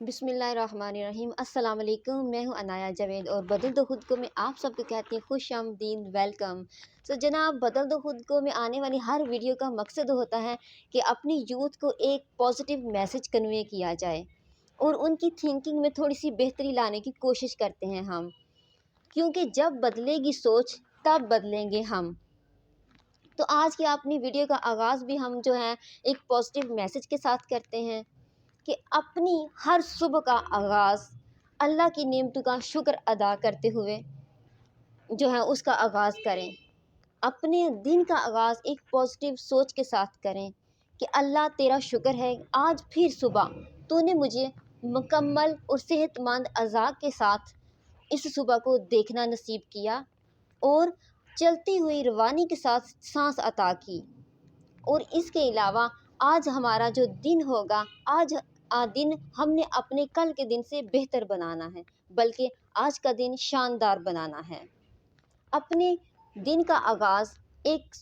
बिस्मिल्लाहिर्रहमानिर्रहीम। अस्सलाम वालेकुम। मैं हूं अनाया जावेद और बदल दो खुद को में आप सबको कहती हूँ खुश आमदीद, वेलकम। जनाब, बदल दो खुद को में आने वाली हर वीडियो का मकसद होता है कि अपनी यूथ को एक पॉजिटिव मैसेज कन्वे किया जाए और उनकी थिंकिंग में थोड़ी सी बेहतरी लाने की कोशिश करते हैं हम, क्योंकि जब बदलेगी सोच तब बदलेंगे हम। तो आज की अपनी वीडियो का आगाज़ भी हम जो है एक पॉजिटिव मैसेज के साथ करते हैं कि अपनी हर सुबह का आगाज़ अल्लाह की नेमतों का शुक्र अदा करते हुए जो है उसका आगाज़ करें। अपने दिन का आगाज़ एक पॉजिटिव सोच के साथ करें कि अल्लाह तेरा शुक्र है, आज फिर सुबह तूने मुझे मुकम्मल और सेहतमंद अज़ा के साथ इस सुबह को देखना नसीब किया और चलती हुई रवानी के साथ सांस अता की। और इसके अलावा आज हमारा जो दिन होगा, आज दिन हमने अपने कल के दिन से बेहतर बनाना है, बल्कि आज का दिन शानदार बनाना है। अपने दिन का आगाज़ एक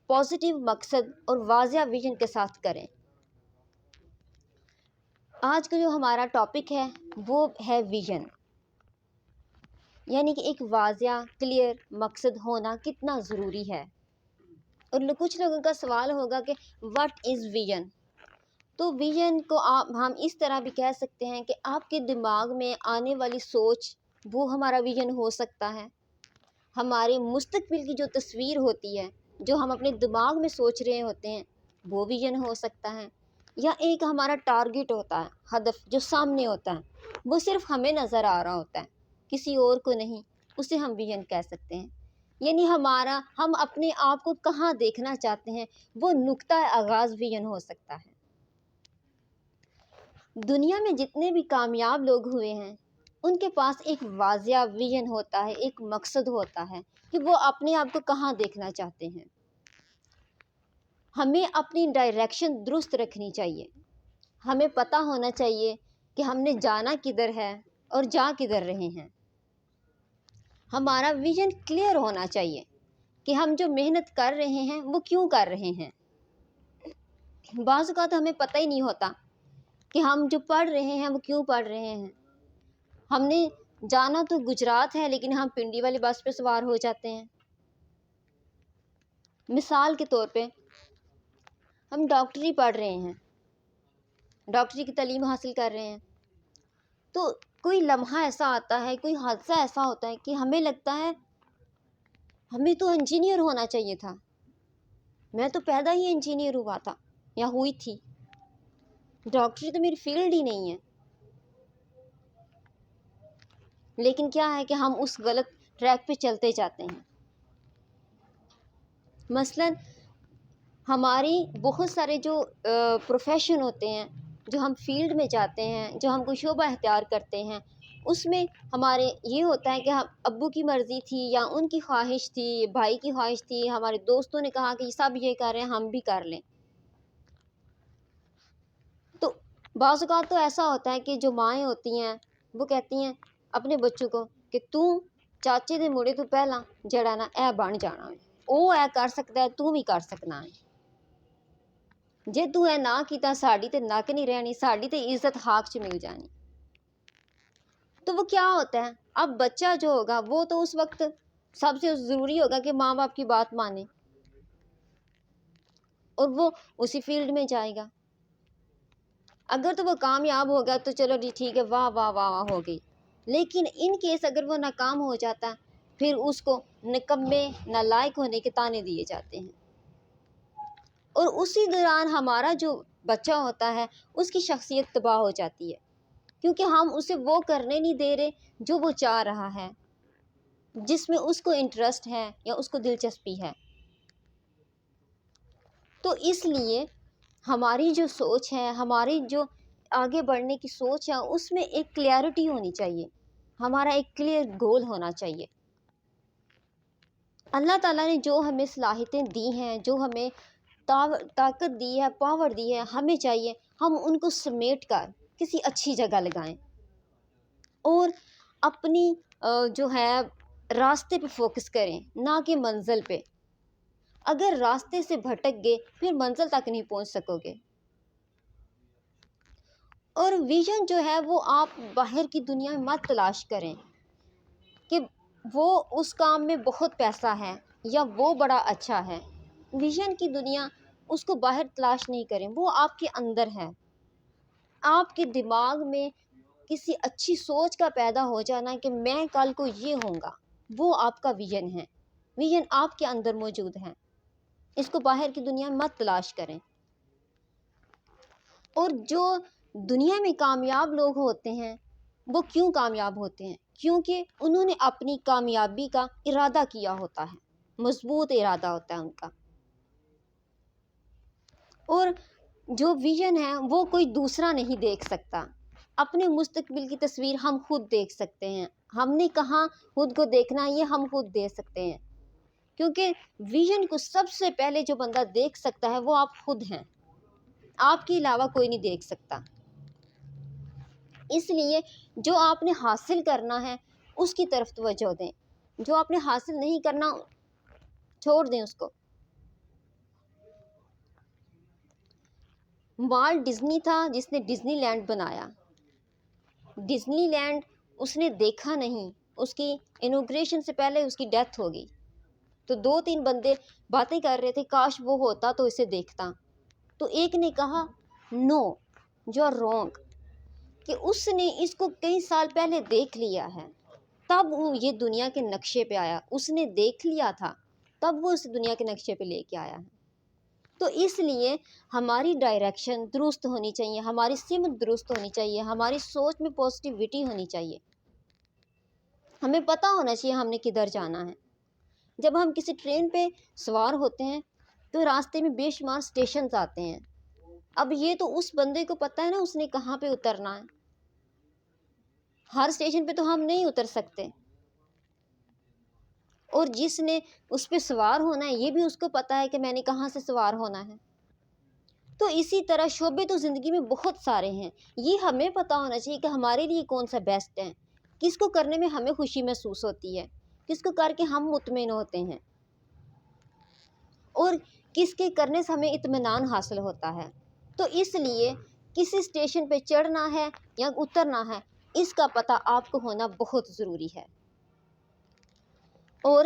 पॉजिटिव मकसद और वाज़िया विजन के साथ करें। आज का जो हमारा टॉपिक है वो है विजन, यानी कि एक वाज़िया क्लियर मकसद होना कितना ज़रूरी है। और कुछ लोगों का सवाल होगा कि व्हाट इज़ विजन। तो विजन को हम इस तरह भी कह सकते हैं कि आपके दिमाग में आने वाली सोच वो हमारा विजन हो सकता है। हमारे मुस्तकबिल की जो तस्वीर होती है, जो हम अपने दिमाग में सोच रहे होते हैं, वो विजन हो सकता है। या एक हमारा टारगेट होता है, हदफ जो सामने होता है, वो सिर्फ हमें नज़र आ रहा होता है, किसी और को नहीं, उसे हम विजन कह सकते हैं। यानी हम अपने आप को कहाँ देखना चाहते हैं, वो नुक्ता आगाज़ विजन हो सकता है। दुनिया में जितने भी कामयाब लोग हुए हैं, उनके पास एक वाज़िया विजन होता है, एक मकसद होता है कि वो अपने आप को कहाँ देखना चाहते हैं। हमें अपनी डायरेक्शन दुरुस्त रखनी चाहिए। हमें पता होना चाहिए कि हमने जाना किधर है और जा किधर रहे हैं। हमारा विजन क्लियर होना चाहिए कि हम जो मेहनत कर रहे हैं वो क्यों कर रहे हैं। बाज़ औक़ात हमें पता ही नहीं होता कि हम जो पढ़ रहे हैं वो क्यों पढ़ रहे हैं। हमने जाना तो गुजरात है, लेकिन हम पिंडी वाली बस पे सवार हो जाते हैं। मिसाल के तौर पे हम डॉक्टरी पढ़ रहे हैं, डॉक्टरी की तालीम हासिल कर रहे हैं, तो कोई लम्हा ऐसा आता है, कोई हादसा ऐसा होता है कि हमें लगता है हमें तो इंजीनियर होना चाहिए था, मैं तो पैदा ही इंजीनियर हुआ था या हुई थी, डॉक्टरी तो मेरी फील्ड ही नहीं है। लेकिन क्या है कि हम उस गलत ट्रैक पे चलते जाते हैं। मसलन हमारी बहुत सारे जो प्रोफेशन होते हैं, जो हम फील्ड में जाते हैं, जो हम कोई शोबा इख्तियार करते हैं, उसमें हमारे ये होता है कि हम अब्बू की मर्ज़ी थी या उनकी ख्वाहिश थी, भाई की ख्वाहिश थी, हमारे दोस्तों ने कहा कि सब ये कर रहे हैं हम भी कर लें। तो बाज़ औक़ात तो ऐसा होता है कि जो माएँ होती हैं वो कहती हैं अपने बच्चों को कि तू चाचे दे मुड़े तो पहला जड़ा ना ए बन जाना है, वो ए कर सकता है, तू भी कर सकना है। जे तू है ना कीता साड़ी ते नक नहीं रहनी, साड़ी ते इज्जत हाक च मिल जानी। तो वो क्या होता है, अब बच्चा जो होगा वो तो उस वक्त सबसे ज़रूरी होगा कि माँ बाप की बात माने और वो उसी फील्ड में जाएगा। अगर तो वो कामयाब होगा तो चलो जी ठीक है, वाह वाह वाह वाह हो गई। लेकिन इन केस अगर वो नाकाम हो जाता, फिर उसको निकम्मे नालायक होने के ताने दिए जाते हैं और उसी दौरान हमारा जो बच्चा होता है उसकी शख्सियत तबाह हो जाती है, क्योंकि हम उसे वो करने नहीं दे रहे जो वो चाह रहा है, जिसमें उसको इंटरेस्ट है या उसको दिलचस्पी है। तो इसलिए हमारी जो सोच है, हमारी जो आगे बढ़ने की सोच है, उसमें एक क्लैरिटी होनी चाहिए, हमारा एक क्लियर गोल होना चाहिए। अल्लाह ताला ने जो हमें सलाहियतें दी हैं, जो हमें ताकत दी है, पावर दी है, हमें चाहिए हम उनको समेट कर किसी अच्छी जगह लगाएं और अपनी जो है रास्ते पे फोकस करें, ना कि मंजिल पे। अगर रास्ते से भटक गए फिर मंजिल तक नहीं पहुंच सकोगे। اور ویژن جو ہے وہ آپ باہر کی دنیا میں مت تلاش کریں کہ وہ اس کام میں بہت پیسہ ہے یا وہ بڑا اچھا ہے۔ ویژن کی دنیا اس کو باہر تلاش نہیں کریں، وہ آپ کے اندر ہے۔ آپ کے دماغ میں کسی اچھی سوچ کا پیدا ہو جانا کہ میں کل کو یہ ہوں گا، وہ آپ کا ویژن ہے۔ ویژن آپ کے اندر موجود ہے، اس کو باہر کی دنیا میں مت تلاش کریں۔ اور جو دنیا میں کامیاب لوگ ہوتے ہیں وہ کیوں کامیاب ہوتے ہیں؟ کیونکہ انہوں نے اپنی کامیابی کا ارادہ کیا ہوتا ہے، مضبوط ارادہ ہوتا ہے ان کا۔ اور جو ویژن ہے وہ کوئی دوسرا نہیں دیکھ سکتا۔ اپنے مستقبل کی تصویر ہم خود دیکھ سکتے ہیں، ہم نے کہاں خود کو دیکھنا ہے یہ ہم خود دیکھ سکتے ہیں، کیونکہ ویژن کو سب سے پہلے جو بندہ دیکھ سکتا ہے وہ آپ خود ہیں، آپ کے علاوہ کوئی نہیں دیکھ سکتا۔ اس لیے جو آپ نے حاصل کرنا ہے اس کی طرف توجہ دیں، جو آپ نے حاصل نہیں کرنا چھوڑ دیں اس کو۔ والٹ ڈزنی تھا جس نے ڈزنی لینڈ بنایا۔ ڈزنی لینڈ اس نے دیکھا نہیں، اس کی انوگریشن سے پہلے اس کی ڈیتھ ہو گئی، تو 2-3 بندے باتیں کر رہے تھے کاش وہ ہوتا تو اسے دیکھتا، تو ایک نے کہا نو یو آر رونگ، کہ اس نے اس کو کئی سال پہلے دیکھ لیا ہے، تب وہ یہ دنیا کے نقشے پہ آیا، اس نے دیکھ لیا تھا تب وہ اس دنیا کے نقشے پہ لے کے آیا ہے۔ تو اس لیے ہماری ڈائریکشن درست ہونی چاہیے، ہماری سمت درست ہونی چاہیے، ہماری سوچ میں پازیٹیوٹی ہونی چاہیے، ہمیں پتہ ہونا چاہیے ہم نے کدھر جانا ہے۔ جب ہم کسی ٹرین پہ سوار ہوتے ہیں تو راستے میں بے شمار اسٹیشنز آتے ہیں، اب یہ تو اس بندے کو پتہ ہے نا اس نے کہاں پہ اترنا ہے، ہر اسٹیشن پہ تو ہم نہیں اتر سکتے، اور جس نے اس پہ سوار ہونا ہے یہ بھی اس کو پتہ ہے کہ میں نے کہاں سے سوار ہونا ہے۔ تو اسی طرح شعبے تو زندگی میں بہت سارے ہیں، یہ ہمیں پتہ ہونا چاہیے کہ ہمارے لیے کون سا بیسٹ ہے، کس کو کرنے میں ہمیں خوشی محسوس ہوتی ہے، کس کو کر کے ہم مطمئن ہوتے ہیں، اور کس کے کرنے سے ہمیں اطمینان حاصل ہوتا ہے۔ تو اس لیے کسی اسٹیشن پہ چڑھنا ہے یا اترنا ہے اس کا پتہ آپ کو ہونا بہت ضروری ہے۔ اور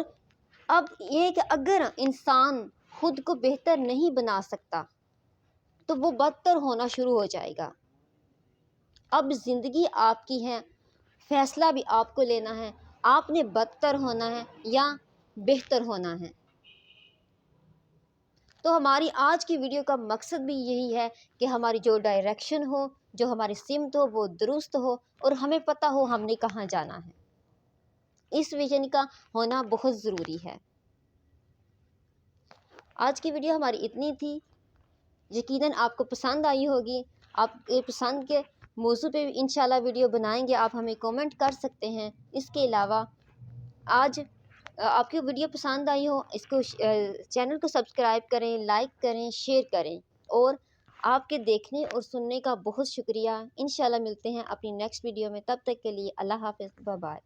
اب یہ کہ اگر انسان خود کو بہتر نہیں بنا سکتا تو وہ بدتر ہونا شروع ہو جائے گا۔ اب زندگی آپ کی ہے، فیصلہ بھی آپ کو لینا ہے، آپ نے بدتر ہونا ہے یا بہتر ہونا ہے۔ تو ہماری آج کی ویڈیو کا مقصد بھی یہی ہے کہ ہماری جو ڈائریکشن ہو، جو ہماری سمت ہو وہ درست ہو، اور ہمیں پتہ ہو ہم نے کہاں جانا ہے۔ اس ویژن کا ہونا بہت ضروری ہے۔ آج کی ویڈیو ہماری اتنی تھی، یقیناً آپ کو پسند آئی ہوگی۔ آپ کے پسند کے موضوع پہ بھی انشاءاللہ ویڈیو بنائیں گے، آپ ہمیں کومنٹ کر سکتے ہیں۔ اس کے علاوہ آج آپ کی ویڈیو پسند آئی ہو اس کو چینل کو سبسکرائب کریں، لائک کریں، شیئر کریں، اور آپ کے دیکھنے اور سننے کا بہت شکریہ۔ انشاءاللہ ملتے ہیں اپنی نیکسٹ ویڈیو میں، تب تک کے لیے اللہ حافظ، بائے بائے۔